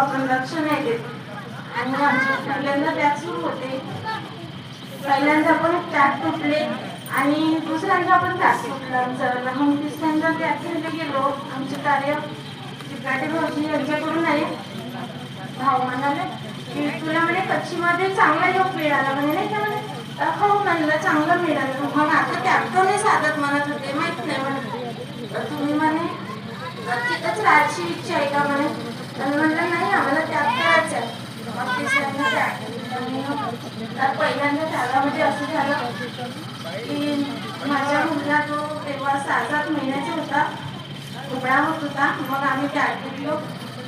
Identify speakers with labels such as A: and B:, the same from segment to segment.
A: आपण लक्ष नाही देत आणि आमच्या पहिल्यांदा त्यात सुरू होते. पहिल्यांदा पण त्यात तुटले आणि दुसऱ्यांदा पण त्यात तुटलं आमचं. मग तिसऱ्यांदा त्यात घ्यायला गेलो. आमचे कार्य चिकाटे भाऊजी यांच्याकडून आहे. भाऊ म्हणाले की तुला म्हणे कच्छीमध्ये चांगला योग मिळाला म्हणे, नाही का म्हणे. हो म्हणलं चांगलं मिळालं. मग आता त्यात तर नाही साधत म्हणत होते, माहित नाही म्हणत. तर तुम्ही म्हणे तिथंच राहायची इच्छा आहे का म्हणे. तर म्हणलं नाही आम्हाला त्यात करायचं आहे. मग तिसऱ्यांदा त्यात. तर पहिल्यांदा त्याला म्हणजे असं झालं की माझा मुलगा तो तेव्हा 6-7 महिन्याचा होता, उघडा होत होता. मग आम्ही त्यात गेलो.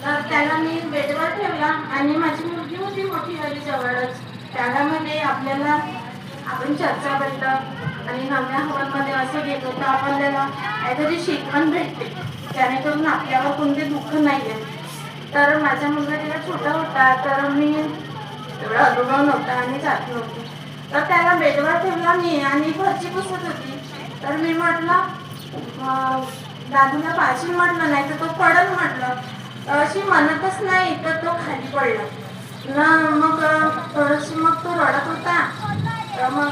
A: तर त्याला मी बेडवर ठेवला आणि माझी मुलगी होती मोठी वाली जवळच. त्यामध्ये आपल्याला आपण चर्चा बैठक आणि नवऱ्या हवनमध्ये असं घेतो तर आपल्याला काहीतरी शिकवण भेटते, जेणेकरून आपल्यावर कोणते दुःख नाही आहे. तर माझा मुलगा तिला छोटा होता, तर मी एवढा अनुभव नव्हता आणि जात नव्हती. तर त्याला बेडवर ठेवला मी आणि फरची पुसत होती. तर मी म्हटलं दादूला पाचवी म्हटलं, नाही तर तो पडल म्हटलं. अशी म्हणतच नाही तर तो खाली पडला ना. मग थोडंशी मग तो रडत होता. तर मग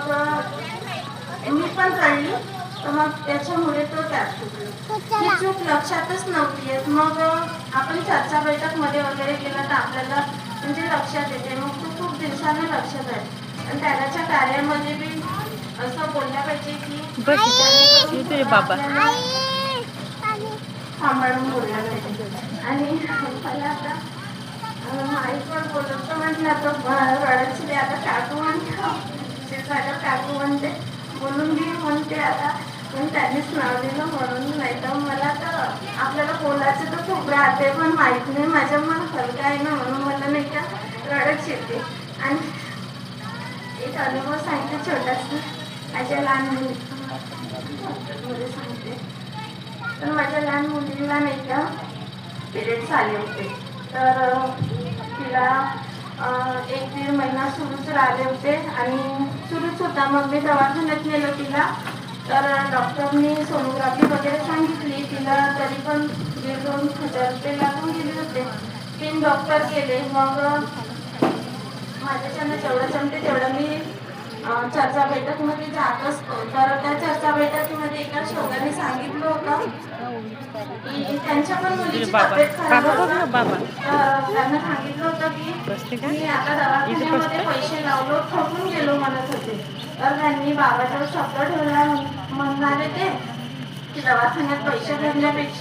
A: मी पण रडली. तर मग त्याच्यामुळे तो त्यात चुकलो. ही चूक लक्षातच नव्हती येत. मग आपण चर्चा बैठकमध्ये वगैरे गेलं तर आपल्याला म्हणजे लक्षात येते. मग तो खूप दिवसाने लक्षात आहे. आणि त्याच्या कार्यामध्ये बी असं बोलल्या पाहिजे की
B: बाबा
A: सांभाळून बोलला पाहिजे. आणि मला आता आई पण बोलत म्हटलं तर रडायची आता काकू म्हणते, काकू म्हणते बोलून बी म्हणते आता. पण त्यांनीच नाव दिलं म्हणून, नाही तर मला तर आपल्याला बोलायचं तर खूप राहते पण माहीत नाही. माझ्या मन हलका आहे ना म्हणून मला नाही का रडत येते. आणि एक अनुभव सांगते छोटासा. माझ्या लहान मुलीमध्ये सांगते. तर माझ्या लहान मुलीला नाही का पिरियड्स आले होते. तर तिला 1-1.5 महिना सुरूच राहिले होते आणि सुरूच होता. मग मी दवाखान्यात नेलं तिला. तर डॉक्टरनी सोनोग्राफी वगैरे सांगितली तिला. तरी पण 1,500-2,000 रुपये लागून गेले होते. 3 डॉक्टर केले. मग माझ्याच्यानं जेवढं जमते तेवढं मी चर्चा बैठकमध्ये जात असतो. तर त्या चर्चा बैठकीमध्ये एका शोधाने सांगितलं होतं की त्यांच्या पण मुलीची तब्येत खराब होती. त्यांना सांगितलं होतं की मी आता दवाखान्यामध्ये पैसे लावलो, ठोकून गेलो म्हणत होते. तर त्यांनी बाबाचा शब्द ठेवला. म्हणाले ते की दवाखान्यात पैसे भरण्यापेक्षा